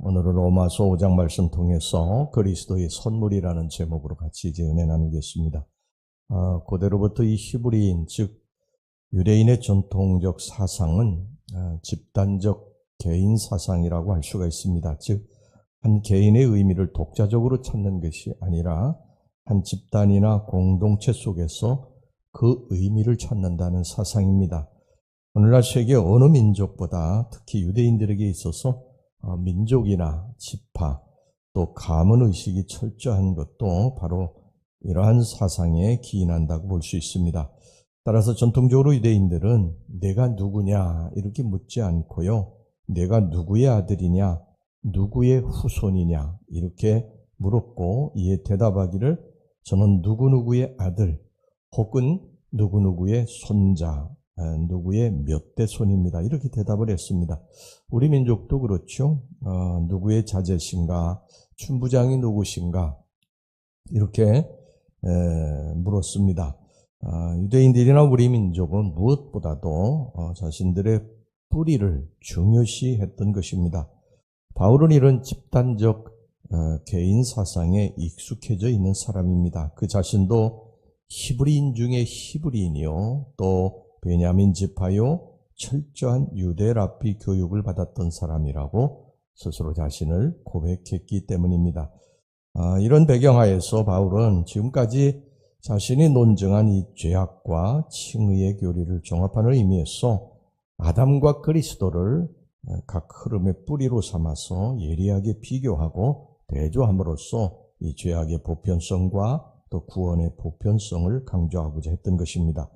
오늘은 로마서 5장 말씀 통해서 그리스도의 선물이라는 제목으로 같이 이제 은혜 나누겠습니다. 고대로부터 이 히브리인, 즉 유대인의 전통적 사상은 집단적 개인 사상이라고 할 수가 있습니다. 즉 한 개인의 의미를 독자적으로 찾는 것이 아니라 한 집단이나 공동체 속에서 그 의미를 찾는다는 사상입니다. 오늘날 세계 어느 민족보다 특히 유대인들에게 있어서 민족이나 지파 또 가문의식이 철저한 것도 바로 이러한 사상에 기인한다고 볼 수 있습니다. 따라서 전통적으로 유대인들은 내가 누구냐 이렇게 묻지 않고요. 내가 누구의 아들이냐, 누구의 후손이냐 이렇게 물었고 이에 대답하기를 저는 누구누구의 아들 혹은 누구누구의 손자, 누구의 몇 대 손입니다. 이렇게 대답을 했습니다. 우리 민족도 그렇죠. 누구의 자제신가, 춘부장이 누구신가 이렇게 물었습니다. 유대인들이나 우리 민족은 무엇보다도 자신들의 뿌리를 중요시했던 것입니다. 바울은 이런 집단적 개인 사상에 익숙해져 있는 사람입니다. 그 자신도 히브리인 중에 히브리인이요 또 베냐민 지파요 철저한 유대 랍비 교육을 받았던 사람이라고 스스로 자신을 고백했기 때문입니다. 이런 배경하에서 바울은 지금까지 자신이 논증한 이 죄악과 칭의의 교리를 종합하는 의미에서 아담과 그리스도를 각 흐름의 뿌리로 삼아서 예리하게 비교하고 대조함으로써 이 죄악의 보편성과 또 구원의 보편성을 강조하고자 했던 것입니다.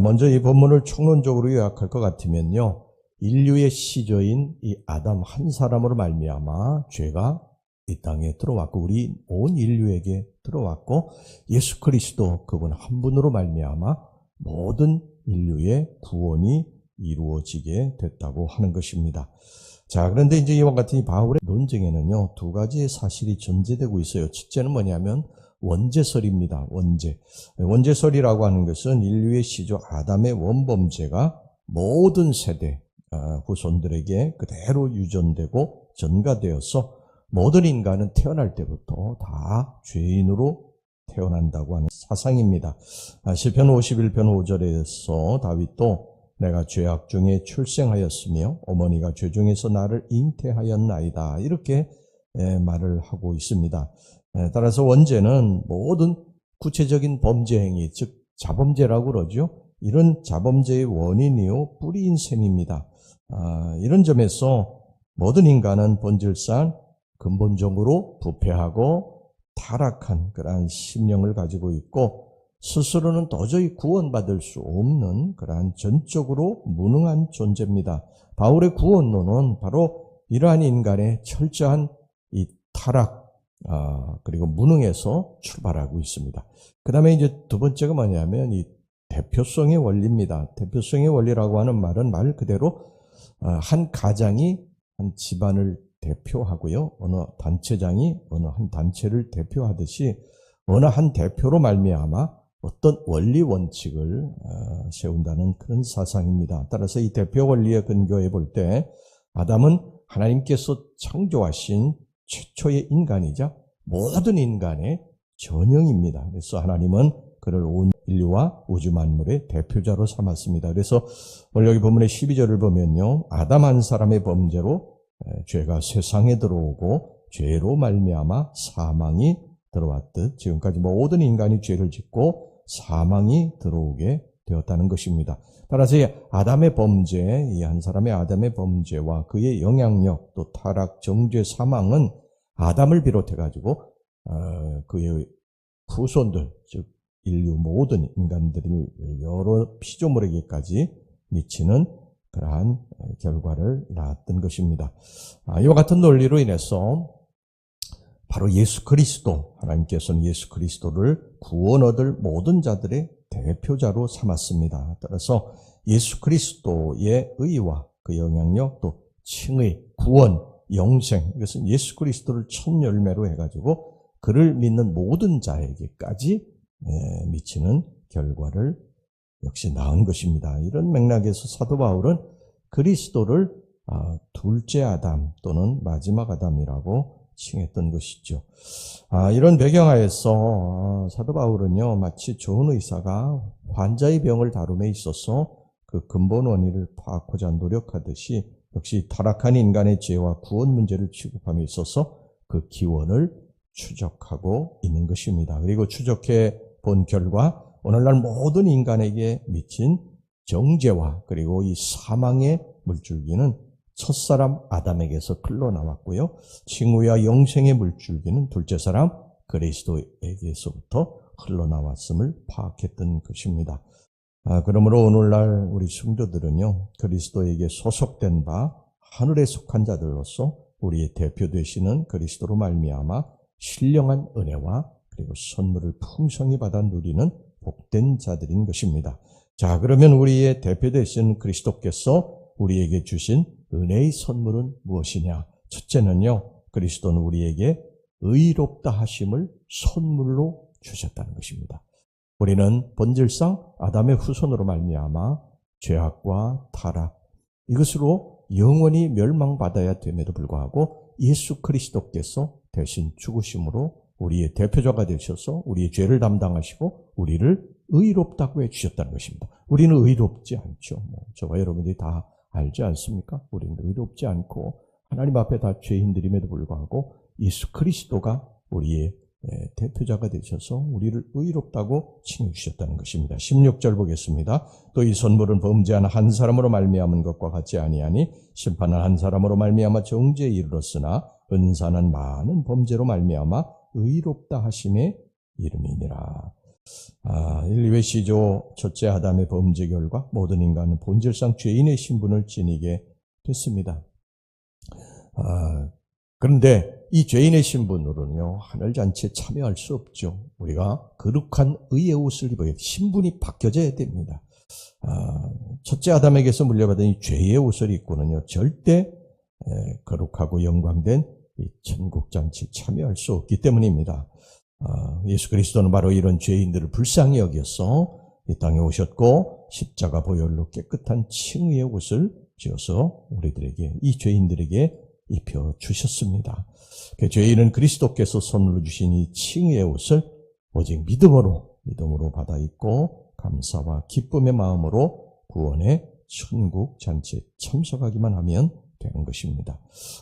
먼저 이 본문을 총론적으로 요약할 것 같으면요. 인류의 시조인 이 아담 한 사람으로 말미암아 죄가 이 땅에 들어왔고 우리 온 인류에게 들어왔고 예수 그리스도 그분 한 분으로 말미암아 모든 인류의 구원이 이루어지게 됐다고 하는 것입니다. 자, 그런데 이제 이와 같은 이 바울의 논쟁에는요, 두 가지의 사실이 전제되고 있어요. 첫째는 뭐냐면 원죄설입니다. 원죄설이라고 하는 것은 인류의 시조 아담의 원범죄가 모든 세대 후손들에게 그대로 유전되고 전가되어서 모든 인간은 태어날 때부터 다 죄인으로 태어난다고 하는 사상입니다. 시편 51편 5절에서 다윗도 내가 죄악 중에 출생하였으며 어머니가 죄 중에서 나를 잉태하였나이다 이렇게 말을 하고 있습니다. 따라서 원죄는 모든 구체적인 범죄 행위, 즉 자범죄라고 그러죠. 이런 자범죄의 원인이요 뿌리인 셈입니다. 이런 점에서 모든 인간은 본질상 근본적으로 부패하고 타락한 그러한 심령을 가지고 있고 스스로는 도저히 구원받을 수 없는 그러한 전적으로 무능한 존재입니다. 바울의 구원론은 바로 이러한 인간의 철저한 이 타락 그리고 무능에서 출발하고 있습니다. 그 다음에 이제 두 번째가 뭐냐면 이 대표성의 원리입니다. 대표성의 원리라고 하는 말은 말 그대로 한 가장이 한 집안을 대표하고요. 어느 단체장이 어느 한 단체를 대표하듯이 어느 한 대표로 말미암아 어떤 원리 원칙을 세운다는 그런 사상입니다. 따라서 이 대표 원리에 근거해 볼 때 아담은 하나님께서 창조하신 최초의 인간이자 모든 인간의 전형입니다. 그래서 하나님은 그를 온 인류와 우주 만물의 대표자로 삼았습니다. 그래서 오늘 여기 본문의 12절을 보면요. 아담 한 사람의 범죄로 죄가 세상에 들어오고 죄로 말미암아 사망이 들어왔듯 지금까지 모든 인간이 죄를 짓고 사망이 들어오게 되었다는 것입니다. 따라서 이 아담의 범죄, 이 한 사람의 아담의 범죄와 그의 영향력 또 타락, 정죄, 사망은 아담을 비롯해가지고 그의 후손들, 즉 인류 모든 인간들이 여러 피조물에게까지 미치는 그러한 결과를 낳았던 것입니다. 이와 같은 논리로 인해서 바로 예수 그리스도, 하나님께서는 예수 그리스도를 구원 얻을 모든 자들의 대표자로 삼았습니다. 따라서 예수 그리스도의 의와 그 영향력 또 칭의, 구원, 영생 이것은 예수 그리스도를 첫 열매로 해가지고 그를 믿는 모든 자에게까지 미치는 결과를 역시 낳은 것입니다. 이런 맥락에서 사도 바울은 그리스도를 둘째 아담 또는 마지막 아담이라고 칭했던 것이죠. 이런 배경하에서 사도 바울은요, 마치 좋은 의사가 환자의 병을 다룸에 있어서 그 근본 원인을 파악하고자 노력하듯이 역시 타락한 인간의 죄와 구원 문제를 취급함에 있어서 그 기원을 추적하고 있는 것입니다. 그리고 추적해 본 결과 오늘날 모든 인간에게 미친 정죄와 그리고 이 사망의 물줄기는 첫사람 아담에게서 흘러나왔고요. 칭후와 영생의 물줄기는 둘째 사람 그리스도에게서부터 흘러나왔음을 파악했던 것입니다. 그러므로 오늘날 우리 성도들은요, 그리스도에게 소속된 바 하늘에 속한 자들로서 우리의 대표 되시는 그리스도로 말미암아 신령한 은혜와 그리고 선물을 풍성히 받아 누리는 복된 자들인 것입니다. 자, 그러면 우리의 대표 되시는 그리스도께서 우리에게 주신 은혜의 선물은 무엇이냐? 첫째는요, 그리스도는 우리에게 의롭다 하심을 선물로 주셨다는 것입니다. 우리는 본질상 아담의 후손으로 말미암아 죄악과 타락, 이것으로 영원히 멸망받아야 됨에도 불구하고 예수 그리스도께서 대신 죽으심으로 우리의 대표자가 되셔서 우리의 죄를 담당하시고 우리를 의롭다고 해주셨다는 것입니다. 우리는 의롭지 않죠. 저와 여러분들이 다 알지 않습니까? 우리는 의롭지 않고 하나님 앞에 다 죄인들임에도 불구하고 예수 그리스도가 우리의 대표자가 되셔서 우리를 의롭다고 칭해 주셨다는 것입니다. 16절 보겠습니다. 또 이 선물은 범죄한 한 사람으로 말미암은 것과 같지 아니하니 심판은 한 사람으로 말미암아 정죄에 이르렀으나 은사는 많은 범죄로 말미암아 의롭다 하심의 이름이니라. 1, 2회 시조 첫째 아담의 범죄 결과 모든 인간은 본질상 죄인의 신분을 지니게 됐습니다. 그런데 이 죄인의 신분으로는요, 하늘잔치에 참여할 수 없죠. 우리가 거룩한 의의 옷을 입어야 신분이 바뀌어져야 됩니다. 첫째 아담에게서 물려받은 이 죄의 옷을 입고는요, 절대 거룩하고 영광된 이 천국잔치에 참여할 수 없기 때문입니다. 예수 그리스도는 바로 이런 죄인들을 불쌍히 여겨서 이 땅에 오셨고 십자가 보혈로 깨끗한 칭의의 옷을 지어서 우리들에게, 이 죄인들에게 입혀주셨습니다. 그 죄인은 그리스도께서 선물로 주신 이 칭의의 옷을 오직 믿음으로 받아 입고 감사와 기쁨의 마음으로 구원의 천국 잔치에 참석하기만 하면 되는 것입니다.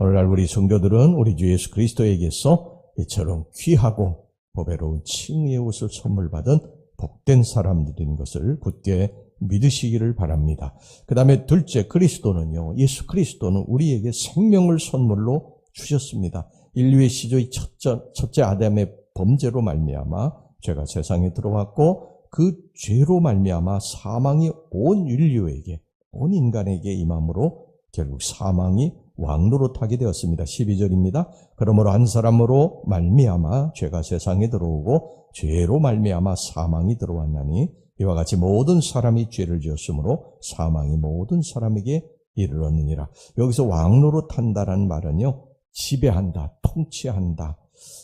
오늘날 우리 성도들은 우리 주 예수 그리스도에게서 이처럼 귀하고 보배로운 칭의의 옷을 선물 받은 복된 사람들인 것을 굳게 믿으시기를 바랍니다. 그 다음에 둘째, 그리스도는요, 예수 그리스도는 우리에게 생명을 선물로 주셨습니다. 인류의 시조의 첫째 아담의 범죄로 말미암아 죄가 세상에 들어왔고 그 죄로 말미암아 사망이 온 인류에게, 온 인간에게 임함으로 결국 사망이 왕노릇하게 되었습니다. 12절입니다. 그러므로 한 사람으로 말미암아 죄가 세상에 들어오고 죄로 말미암아 사망이 들어왔나니 이와 같이 모든 사람이 죄를 지었으므로 사망이 모든 사람에게 이르렀느니라. 여기서 왕노릇한다라는 말은요, 지배한다, 통치한다,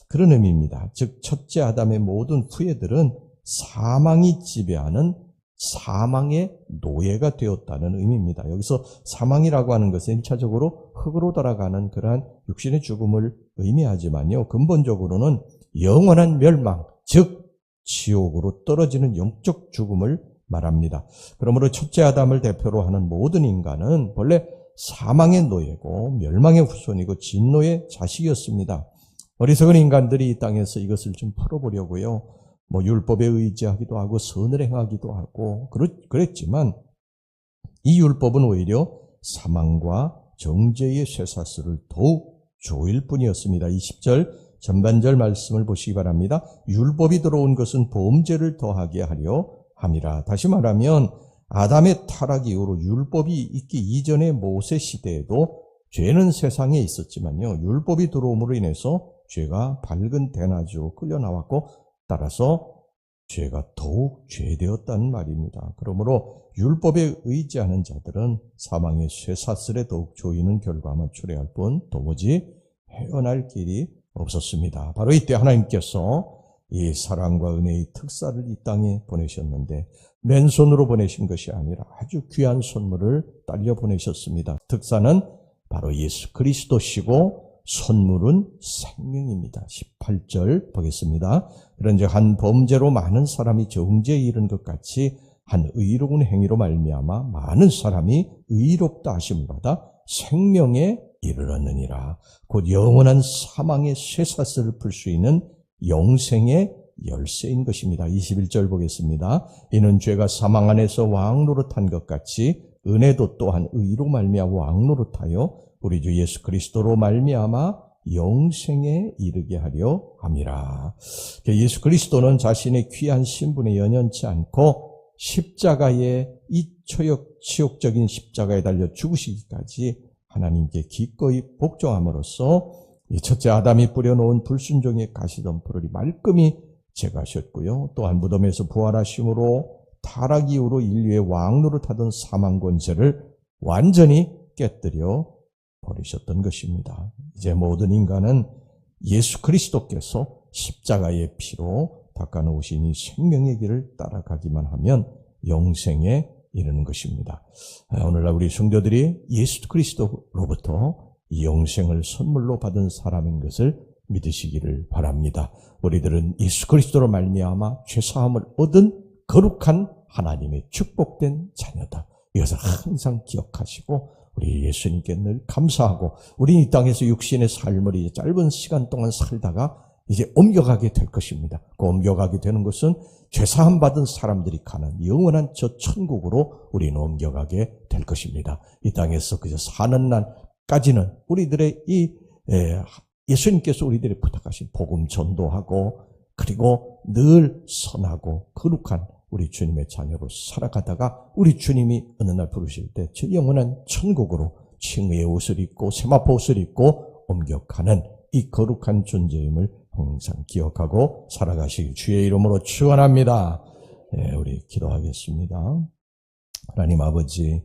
그런 의미입니다. 즉 첫째 아담의 모든 후예들은 사망이 지배하는 사망의 노예가 되었다는 의미입니다. 여기서 사망이라고 하는 것은 1차적으로 흙으로 돌아가는 그러한 육신의 죽음을 의미하지만요, 근본적으로는 영원한 멸망, 즉 지옥으로 떨어지는 영적 죽음을 말합니다. 그러므로 첫째 아담을 대표로 하는 모든 인간은 본래 사망의 노예고 멸망의 후손이고 진노의 자식이었습니다. 어리석은 인간들이 이 땅에서 이것을 좀 풀어보려고요, 율법에 의지하기도 하고 선을 행하기도 하고 그랬지만 이 율법은 오히려 사망과 정죄의 쇠사슬을 더욱 조일 뿐이었습니다. 20절 전반절 말씀을 보시기 바랍니다. 율법이 들어온 것은 범죄를 더하게 하려 함이라. 다시 말하면 아담의 타락 이후로 율법이 있기 이전의 모세 시대에도 죄는 세상에 있었지만요, 율법이 들어옴으로 인해서 죄가 밝은 대낮으로 끌려나왔고 따라서 죄가 더욱 죄되었다는 말입니다. 그러므로 율법에 의지하는 자들은 사망의 쇠사슬에 더욱 조이는 결과만 초래할 뿐 도무지 헤어날 길이 없었습니다. 바로 이때 하나님께서 이 사랑과 은혜의 특사를 이 땅에 보내셨는데 맨손으로 보내신 것이 아니라 아주 귀한 선물을 딸려 보내셨습니다. 특사는 바로 예수 그리스도시고 선물은 생명입니다. 18절 보겠습니다. 그런즉 한 범죄로 많은 사람이 정죄에 이른 것 같이 한 의로운 행위로 말미암아 많은 사람이 의롭다 하심을 받아 생명에 이르렀느니라. 곧 영원한 사망의 쇠사슬을 풀 수 있는 영생의 열쇠인 것입니다. 21절 보겠습니다. 이는 죄가 사망 안에서 왕노릇한 것 같이 은혜도 또한 의로 말미암아 왕노릇하여 우리 주 예수 그리스도로 말미암아 영생에 이르게 하려 함이라. 예수 그리스도는 자신의 귀한 신분에 연연치 않고 십자가에 이 치욕적인 십자가에 달려 죽으시기까지 하나님께 기꺼이 복종함으로써 이 첫째 아담이 뿌려놓은 불순종의 가시덤불을 말끔히 제거하셨고요. 또한 무덤에서 부활하심으로 타락 이후로 인류의 왕노릇하던 사망 권세를 완전히 깨뜨려 버리셨던 것입니다. 이제 모든 인간은 예수 그리스도께서 십자가의 피로 닦아놓으신 이 생명의 길을 따라가기만 하면 영생에 이르는 것입니다. 오늘날 우리 성도들이 예수 그리스도로부터 이 영생을 선물로 받은 사람인 것을 믿으시기를 바랍니다. 우리들은 예수 그리스도로 말미암아 죄사함을 얻은 거룩한 하나님의 축복된 자녀다. 이것을 항상 기억하시고 우리 예수님께 늘 감사하고 우리 이 땅에서 육신의 삶을 이제 짧은 시간 동안 살다가 이제 옮겨가게 될 것입니다. 그 옮겨가게 되는 것은 죄사함 받은 사람들이 가는 영원한 저 천국으로 우리는 옮겨가게 될 것입니다. 이 땅에서 그저 사는 날까지는 우리들의 예수님께서 우리들이 부탁하신 복음 전도하고 그리고 늘 선하고 거룩한 우리 주님의 자녀로 살아가다가 우리 주님이 어느 날 부르실 때 저 영원한 천국으로 칭의의 옷을 입고 세마포 옷을 입고 옮겨가는 이 거룩한 존재임을 항상 기억하고 살아가시기 주의 이름으로 축원합니다. 우리 기도하겠습니다. 하나님 아버지,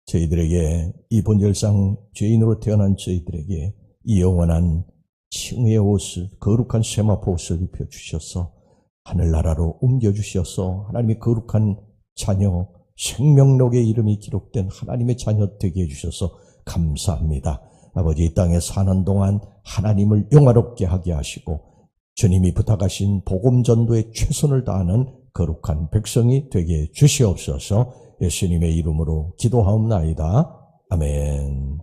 저희들에게 이 본절상 죄인으로 태어난 저희들에게 이 영원한 칭의의 옷을 거룩한 세마포 옷을 입혀주셔서 하늘나라로 옮겨주셔서 하나님의 거룩한 자녀 생명록에 이름이 기록된 하나님의 자녀 되게 해주셔서 감사합니다. 아버지, 이 땅에 사는 동안 하나님을 영화롭게 하게 하시고 주님이 부탁하신 복음 전도에 최선을 다하는 거룩한 백성이 되게 주시옵소서. 예수님의 이름으로 기도하옵나이다. 아멘.